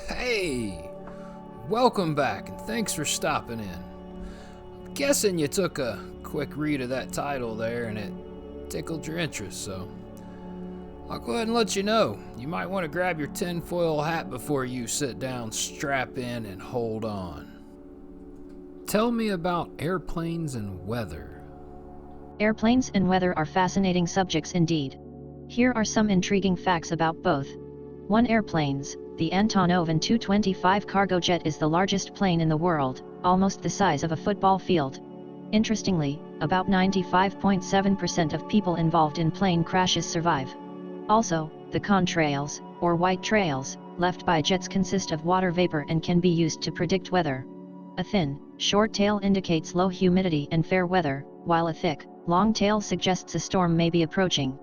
Hey, welcome back and thanks for stopping in. I'm guessing you took a quick read of that title there and it tickled your interest, so I'll go ahead and let you know. You might want to grab your tinfoil hat before you sit down, strap in, and hold on. Tell me about airplanes and weather. Airplanes and weather are fascinating subjects indeed. Here are some intriguing facts about both. 1. Airplanes. The Antonov An-225 cargo jet is the largest plane in the world, almost the size of a football field. Interestingly, about 95.7% of people involved in plane crashes survive. Also, the contrails, or white trails, left by jets consist of water vapor and can be used to predict weather. A thin, short tail indicates low humidity and fair weather, while a thick, long tail suggests a storm may be approaching.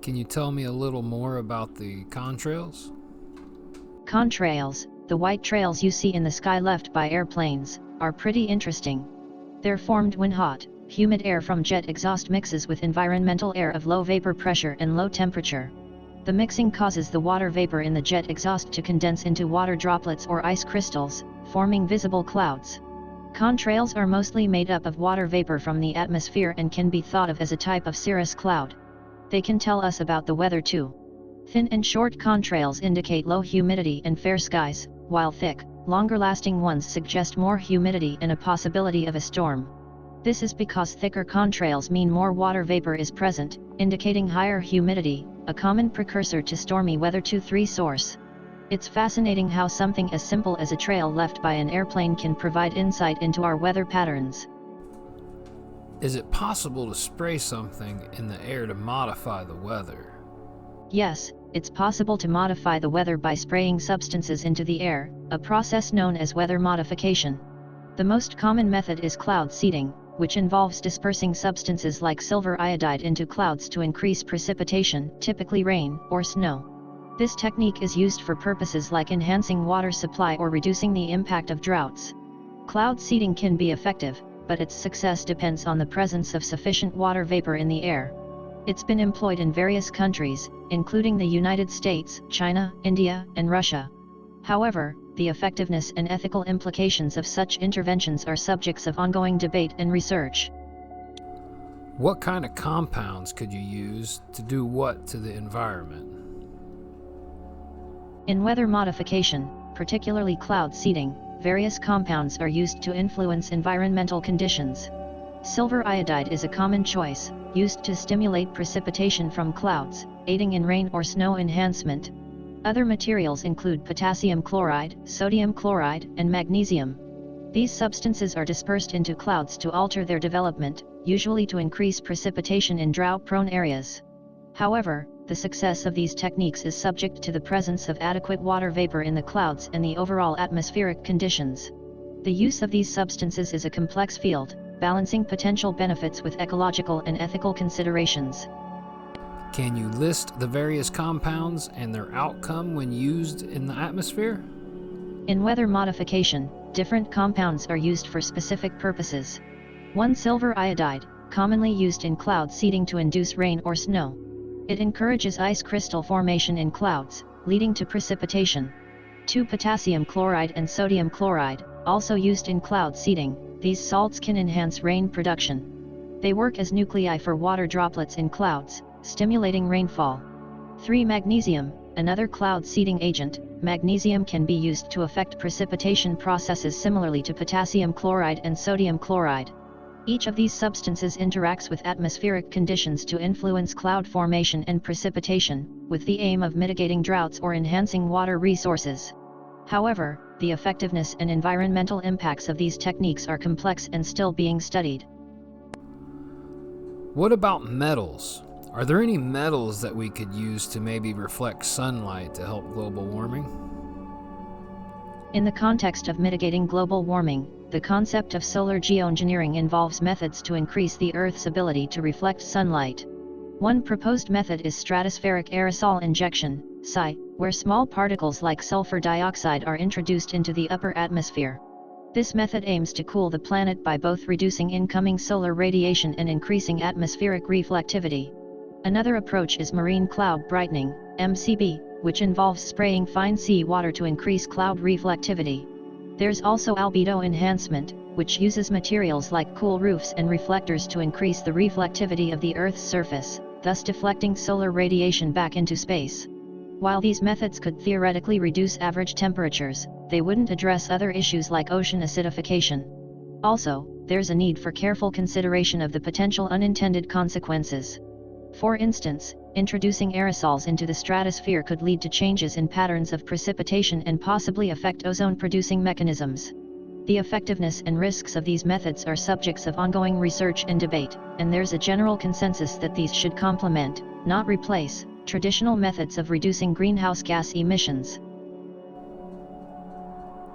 Can you tell me a little more about the contrails? Contrails, the white trails you see in the sky left by airplanes, are pretty interesting. They're formed when hot, humid air from jet exhaust mixes with environmental air of low vapor pressure and low temperature. The mixing causes the water vapor in the jet exhaust to condense into water droplets or ice crystals, forming visible clouds. Contrails are mostly made up of water vapor from the atmosphere and can be thought of as a type of cirrus cloud. They can tell us about the weather too. Thin and short contrails indicate low humidity and fair skies, while thick, longer-lasting ones suggest more humidity and a possibility of a storm. This is because thicker contrails mean more water vapor is present, indicating higher humidity, a common precursor to stormy weather. 2-3 source. It's fascinating how something as simple as a trail left by an airplane can provide insight into our weather patterns. Is it possible to spray something in the air to modify the weather? Yes, it's possible to modify the weather by spraying substances into the air, a process known as weather modification. The most common method is cloud seeding, which involves dispersing substances like silver iodide into clouds to increase precipitation, typically rain or snow. This technique is used for purposes like enhancing water supply or reducing the impact of droughts. Cloud seeding can be effective, but its success depends on the presence of sufficient water vapor in the air. It's been employed in various countries, including the United States, China, India, and Russia. However, the effectiveness and ethical implications of such interventions are subjects of ongoing debate and research. What kind of compounds could you use to do what to the environment? In weather modification, particularly cloud seeding, various compounds are used to influence environmental conditions. Silver iodide is a common choice, used to stimulate precipitation from clouds, aiding in rain or snow enhancement. Other materials include potassium chloride, sodium chloride, and magnesium. These substances are dispersed into clouds to alter their development, usually to increase precipitation in drought-prone areas. However, the success of these techniques is subject to the presence of adequate water vapor in the clouds and the overall atmospheric conditions. The use of these substances is a complex field, balancing potential benefits with ecological and ethical considerations. Can you list the various compounds and their outcome when used in the atmosphere? In weather modification, different compounds are used for specific purposes. 1. Silver iodide, commonly used in cloud seeding to induce rain or snow. It encourages ice crystal formation in clouds, leading to precipitation. 2. Potassium chloride and sodium chloride, also used in cloud seeding. These salts can enhance rain production. They work as nuclei for water droplets in clouds, stimulating rainfall. 3. Magnesium, another cloud seeding agent. Magnesium can be used to affect precipitation processes similarly to potassium chloride and sodium chloride. Each of these substances interacts with atmospheric conditions to influence cloud formation and precipitation, with the aim of mitigating droughts or enhancing water resources. However, the effectiveness and environmental impacts of these techniques are complex and still being studied. What about metals? Are there any metals that we could use to maybe reflect sunlight to help global warming? In the context of mitigating global warming, the concept of solar geoengineering involves methods to increase the Earth's ability to reflect sunlight. One proposed method is stratospheric aerosol injection, SI, where small particles like sulfur dioxide are introduced into the upper atmosphere. This method aims to cool the planet by both reducing incoming solar radiation and increasing atmospheric reflectivity. Another approach is marine cloud brightening, MCB, which involves spraying fine sea water to increase cloud reflectivity. There's also albedo enhancement, which uses materials like cool roofs and reflectors to increase the reflectivity of the Earth's surface, thus deflecting solar radiation back into space. While these methods could theoretically reduce average temperatures, they wouldn't address other issues like ocean acidification. Also, there's a need for careful consideration of the potential unintended consequences. For instance, introducing aerosols into the stratosphere could lead to changes in patterns of precipitation and possibly affect ozone-producing mechanisms. The effectiveness and risks of these methods are subjects of ongoing research and debate, and there's a general consensus that these should complement, not replace, traditional methods of reducing greenhouse gas emissions.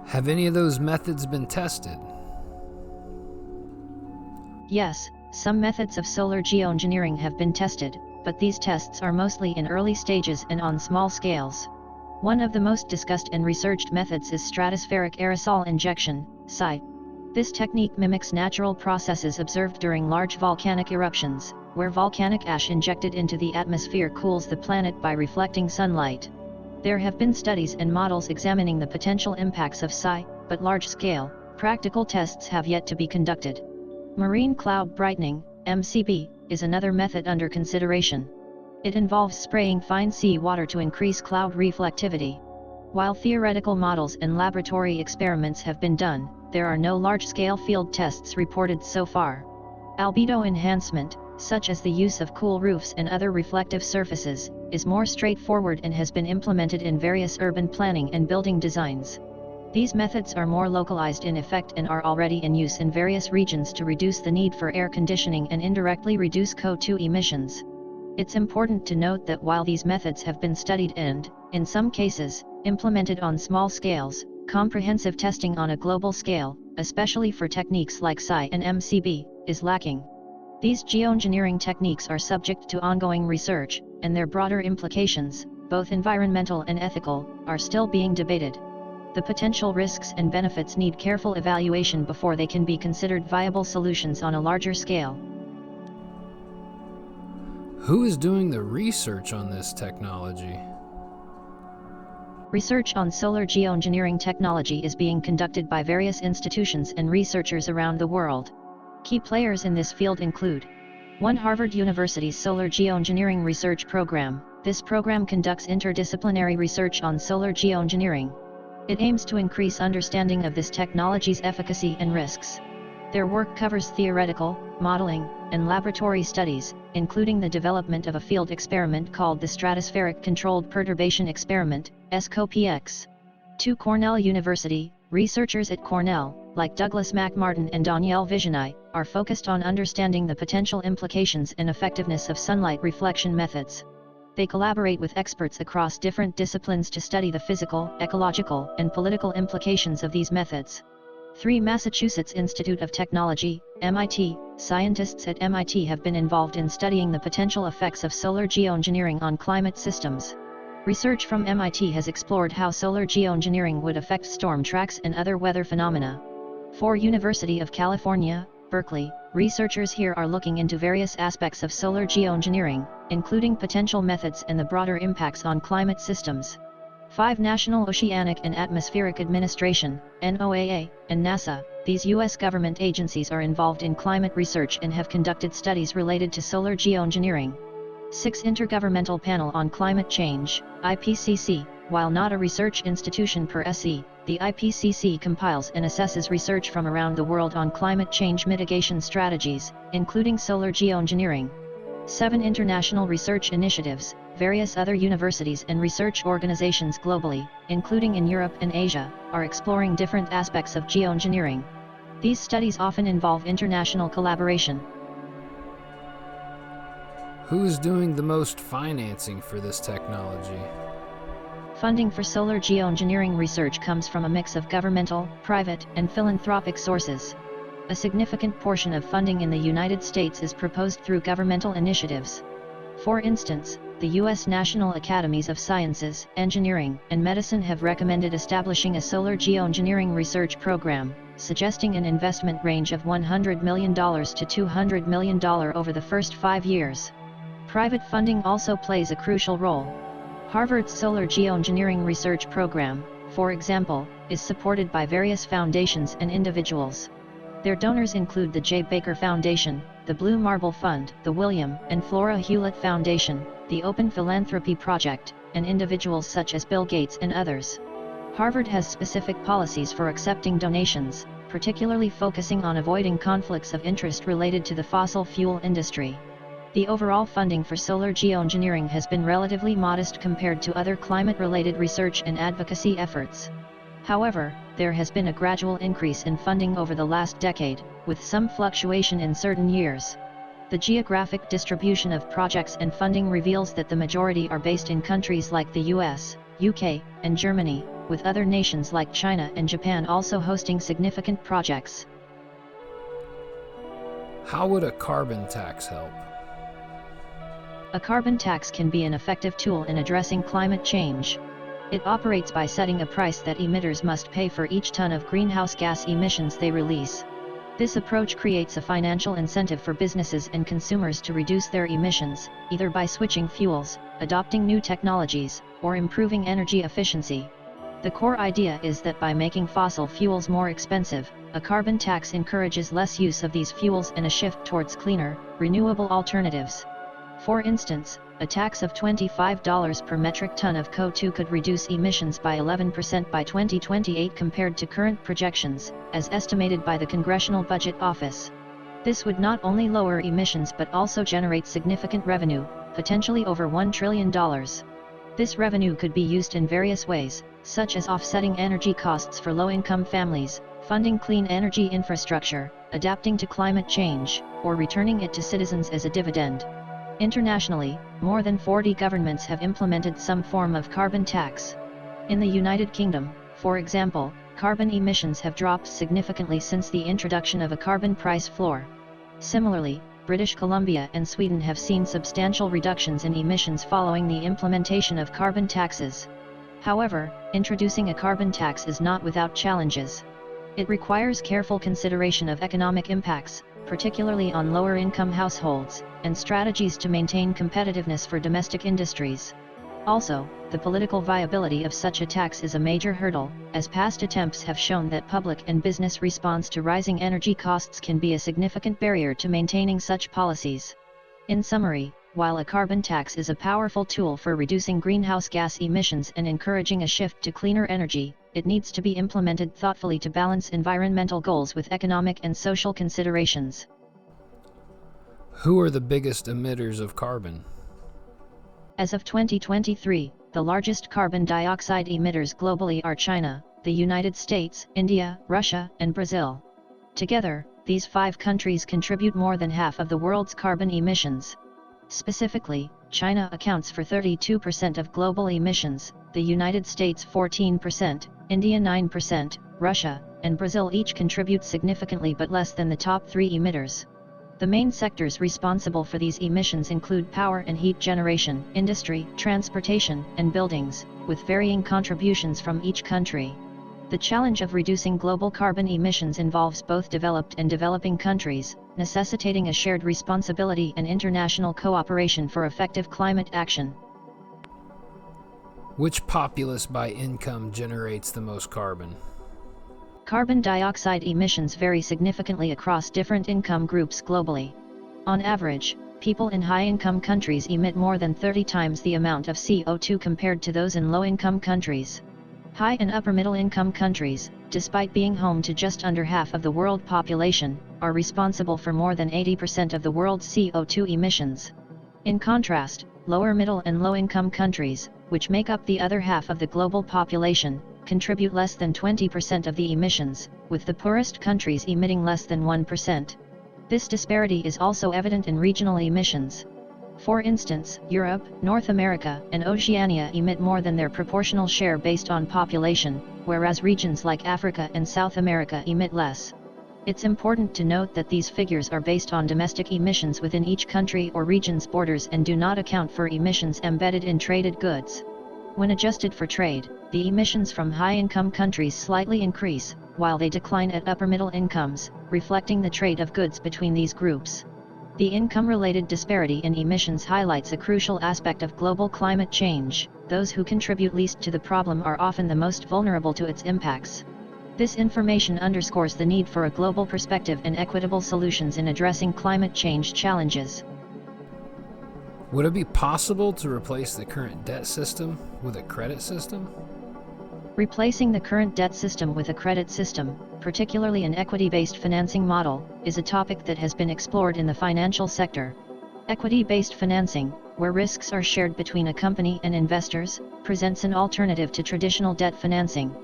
Have any of those methods been tested? Yes, some methods of solar geoengineering have been tested, but these tests are mostly in early stages and on small scales. One of the most discussed and researched methods is stratospheric aerosol injection, SI. This technique mimics natural processes observed during large volcanic eruptions, where volcanic ash injected into the atmosphere cools the planet by reflecting sunlight. There have been studies and models examining the potential impacts of SI, but large-scale, practical tests have yet to be conducted. Marine cloud brightening, MCB, is another method under consideration. It involves spraying fine sea water to increase cloud reflectivity. While theoretical models and laboratory experiments have been done, there are no large-scale field tests reported so far. Albedo enhancement, such as the use of cool roofs and other reflective surfaces, is more straightforward and has been implemented in various urban planning and building designs. These methods are more localized in effect and are already in use in various regions to reduce the need for air conditioning and indirectly reduce CO2 emissions. It's important to note that while these methods have been studied and, in some cases, implemented on small scales, comprehensive testing on a global scale, especially for techniques like SI and MCB, is lacking. These geoengineering techniques are subject to ongoing research, and their broader implications, both environmental and ethical, are still being debated. The potential risks and benefits need careful evaluation before they can be considered viable solutions on a larger scale. Who is doing the research on this technology? Research on solar geoengineering technology is being conducted by various institutions and researchers around the world. Key players in this field include 1. Harvard University's Solar Geoengineering Research Program. This program conducts interdisciplinary research on solar geoengineering. It aims to increase understanding of this technology's efficacy and risks. Their work covers theoretical, modeling, and laboratory studies, including the development of a field experiment called the Stratospheric Controlled Perturbation Experiment, SCOPX. 2. Cornell University. Researchers at Cornell, like Douglas McMartin and Danielle Visionai, are focused on understanding the potential implications and effectiveness of sunlight reflection methods. They collaborate with experts across different disciplines to study the physical, ecological, and political implications of these methods. 3. Massachusetts Institute of Technology, MIT. Scientists at MIT have been involved in studying the potential effects of solar geoengineering on climate systems. Research from MIT has explored how solar geoengineering would affect storm tracks and other weather phenomena. 4. University of California, Berkeley. Researchers here are looking into various aspects of solar geoengineering, including potential methods and the broader impacts on climate systems. 5. National Oceanic and Atmospheric Administration, NOAA, and NASA. These U.S. government agencies are involved in climate research and have conducted studies related to solar geoengineering. 6. Intergovernmental Panel on Climate Change, IPCC. While not a research institution per se, the IPCC compiles and assesses research from around the world on climate change mitigation strategies, including solar geoengineering. 7. International research initiatives. Various other universities and research organizations globally, including in Europe and Asia, are exploring different aspects of geoengineering. These studies often involve international collaboration. Who is doing the most financing for this technology? Funding for solar geoengineering research comes from a mix of governmental, private, and philanthropic sources. A significant portion of funding in the United States is proposed through governmental initiatives. For instance, the U.S. National Academies of Sciences, Engineering, and Medicine have recommended establishing a solar geoengineering research program, suggesting an investment range of $100 million to $200 million over the first 5 years. Private funding also plays a crucial role. Harvard's Solar Geoengineering Research Program, for example, is supported by various foundations and individuals. Their donors include the J. Baker Foundation, the Blue Marble Fund, the William and Flora Hewlett Foundation, the Open Philanthropy Project, and individuals such as Bill Gates and others. Harvard has specific policies for accepting donations, particularly focusing on avoiding conflicts of interest related to the fossil fuel industry. The overall funding for solar geoengineering has been relatively modest compared to other climate-related research and advocacy efforts. However, there has been a gradual increase in funding over the last decade, with some fluctuation in certain years. The geographic distribution of projects and funding reveals that the majority are based in countries like the US, UK, and Germany, with other nations like China and Japan also hosting significant projects. How would a carbon tax help? A carbon tax can be an effective tool in addressing climate change. It operates by setting a price that emitters must pay for each ton of greenhouse gas emissions they release. This approach creates a financial incentive for businesses and consumers to reduce their emissions, either by switching fuels, adopting new technologies, or improving energy efficiency. The core idea is that by making fossil fuels more expensive, a carbon tax encourages less use of these fuels and a shift towards cleaner, renewable alternatives. For instance, a tax of $25 per metric ton of CO2 could reduce emissions by 11% by 2028 compared to current projections, as estimated by the Congressional Budget Office. This would not only lower emissions but also generate significant revenue, potentially over $1 trillion. This revenue could be used in various ways, such as offsetting energy costs for low-income families, funding clean energy infrastructure, adapting to climate change, or returning it to citizens as a dividend. Internationally, more than 40 governments have implemented some form of carbon tax. In the United Kingdom, for example, carbon emissions have dropped significantly since the introduction of a carbon price floor. Similarly, British Columbia and Sweden have seen substantial reductions in emissions following the implementation of carbon taxes. However, introducing a carbon tax is not without challenges. It requires careful consideration of economic impacts, particularly on lower-income households, and strategies to maintain competitiveness for domestic industries. Also, the political viability of such a tax is a major hurdle, as past attempts have shown that public and business response to rising energy costs can be a significant barrier to maintaining such policies. In summary, while a carbon tax is a powerful tool for reducing greenhouse gas emissions and encouraging a shift to cleaner energy, it needs to be implemented thoughtfully to balance environmental goals with economic and social considerations. Who are the biggest emitters of carbon? As of 2023, the largest carbon dioxide emitters globally are China, the United States, India, Russia, and Brazil. Together, these 5 countries contribute more than half of the world's carbon emissions. Specifically, China accounts for 32% of global emissions, the United States 14%, India 9%, Russia, and Brazil each contribute significantly but less than the top 3 emitters. The main sectors responsible for these emissions include power and heat generation, industry, transportation, and buildings, with varying contributions from each country. The challenge of reducing global carbon emissions involves both developed and developing countries, necessitating a shared responsibility and international cooperation for effective climate action. Which populace by income generates the most carbon? Carbon dioxide emissions vary significantly across different income groups globally. On average, people in high-income countries emit more than 30 times the amount of CO2 compared to those in low-income countries. High and upper-middle-income countries, despite being home to just under half of the world population, are responsible for more than 80% of the world's CO2 emissions. In contrast, lower-middle and low-income countries, which make up the other half of the global population, contribute less than 20% of the emissions, with the poorest countries emitting less than 1%. This disparity is also evident in regional emissions. For instance, Europe, North America, and Oceania emit more than their proportional share based on population, whereas regions like Africa and South America emit less. It's important to note that these figures are based on domestic emissions within each country or region's borders and do not account for emissions embedded in traded goods. When adjusted for trade, the emissions from high-income countries slightly increase, while they decline at upper-middle incomes, reflecting the trade of goods between these groups. The income-related disparity in emissions highlights a crucial aspect of global climate change. those who contribute least to the problem are often the most vulnerable to its impacts. This information underscores the need for a global perspective and equitable solutions in addressing climate change challenges. Would it be possible to replace the current debt system with a credit system? Replacing the current debt system with a credit system, particularly an equity-based financing model, is a topic that has been explored in the financial sector. Equity-based financing, where risks are shared between a company and investors, presents an alternative to traditional debt financing.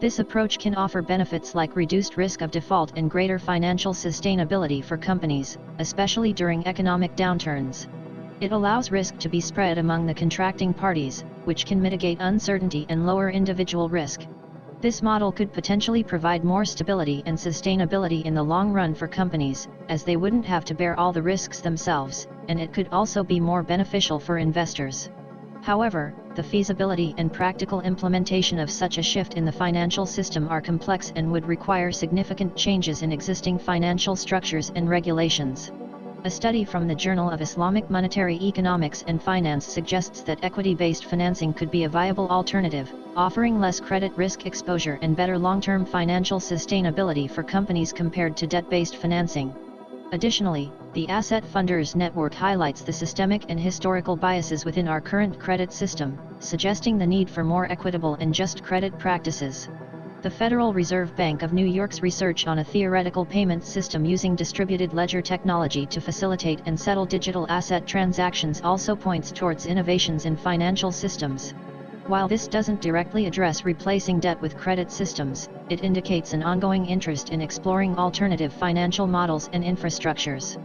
This approach can offer benefits like reduced risk of default and greater financial sustainability for companies, especially during economic downturns. It allows risk to be spread among the contracting parties, which can mitigate uncertainty and lower individual risk. This model could potentially provide more stability and sustainability in the long run for companies, as they wouldn't have to bear all the risks themselves, and it could also be more beneficial for investors. However, the feasibility and practical implementation of such a shift in the financial system are complex and would require significant changes in existing financial structures and regulations. A study from the Journal of Islamic Monetary Economics and Finance suggests that equity-based financing could be a viable alternative, offering less credit risk exposure and better long-term financial sustainability for companies compared to debt-based financing. Additionally, the Asset Funders Network highlights the systemic and historical biases within our current credit system, suggesting the need for more equitable and just credit practices. The Federal Reserve Bank of New York's research on a theoretical payment system using distributed ledger technology to facilitate and settle digital asset transactions also points towards innovations in financial systems. While this doesn't directly address replacing debt with credit systems, it indicates an ongoing interest in exploring alternative financial models and infrastructures.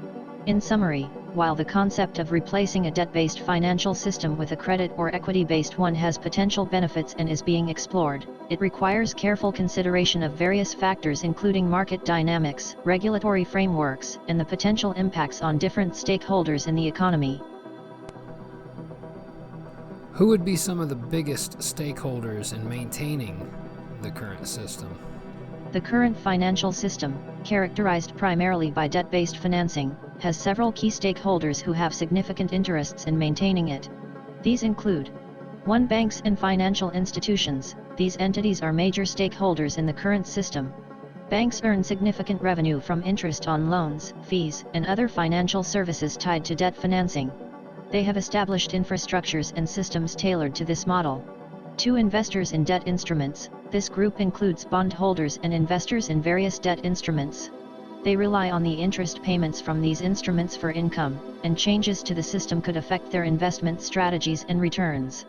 In summary, while the concept of replacing a debt-based financial system with a credit or equity-based one has potential benefits and is being explored, it requires careful consideration of various factors including market dynamics, regulatory frameworks, and the potential impacts on different stakeholders in the economy. Who would be some of the biggest stakeholders in maintaining the current system? The current financial system, characterized primarily by debt-based financing, has several key stakeholders who have significant interests in maintaining it. These include 1. Banks and financial institutions. These entities are major stakeholders in the current system. Banks earn significant revenue from interest on loans, fees, and other financial services tied to debt financing. They have established infrastructures and systems tailored to this model. 2. Investors in debt instruments. This group includes bondholders and investors in various debt instruments. They rely on the interest payments from these instruments for income, and changes to the system could affect their investment strategies and returns.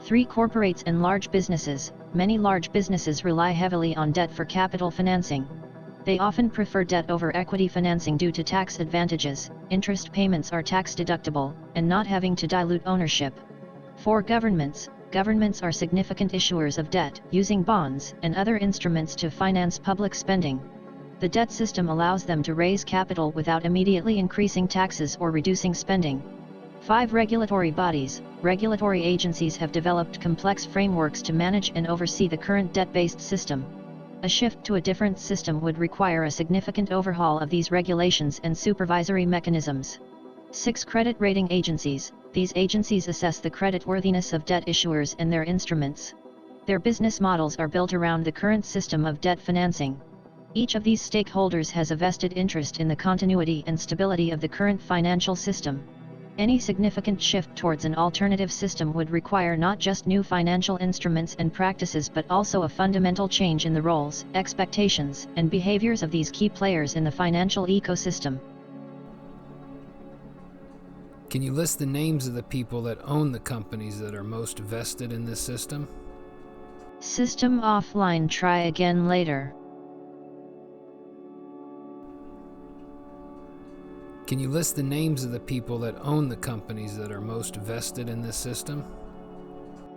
3. Corporates and large businesses. Many large businesses rely heavily on debt for capital financing. They often prefer debt over equity financing due to tax advantages, interest payments are tax deductible, and not having to dilute ownership. 4. Governments. Governments are significant issuers of debt, using bonds and other instruments to finance public spending. The debt system allows them to raise capital without immediately increasing taxes or reducing spending. 5. Regulatory bodies. Regulatory agencies have developed complex frameworks to manage and oversee the current debt-based system. A shift to a different system would require a significant overhaul of these regulations and supervisory mechanisms. 6. Credit rating agencies. These agencies assess the creditworthiness of debt issuers and their instruments. Their business models are built around the current system of debt financing. Each of these stakeholders has a vested interest in the continuity and stability of the current financial system. Any significant shift towards an alternative system would require not just new financial instruments and practices but also a fundamental change in the roles, expectations, and behaviors of these key players in the financial ecosystem. Can you list the names of the people that own the companies that are most vested in this system? System offline. Try again later. Can you list the names of the people that own the companies that are most vested in this system?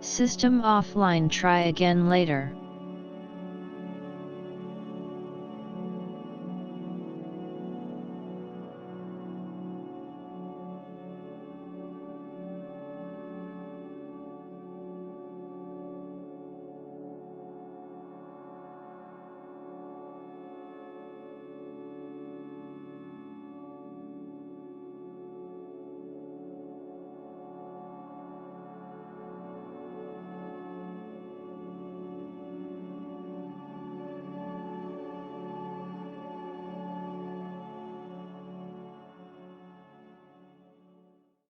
System offline. Try again later.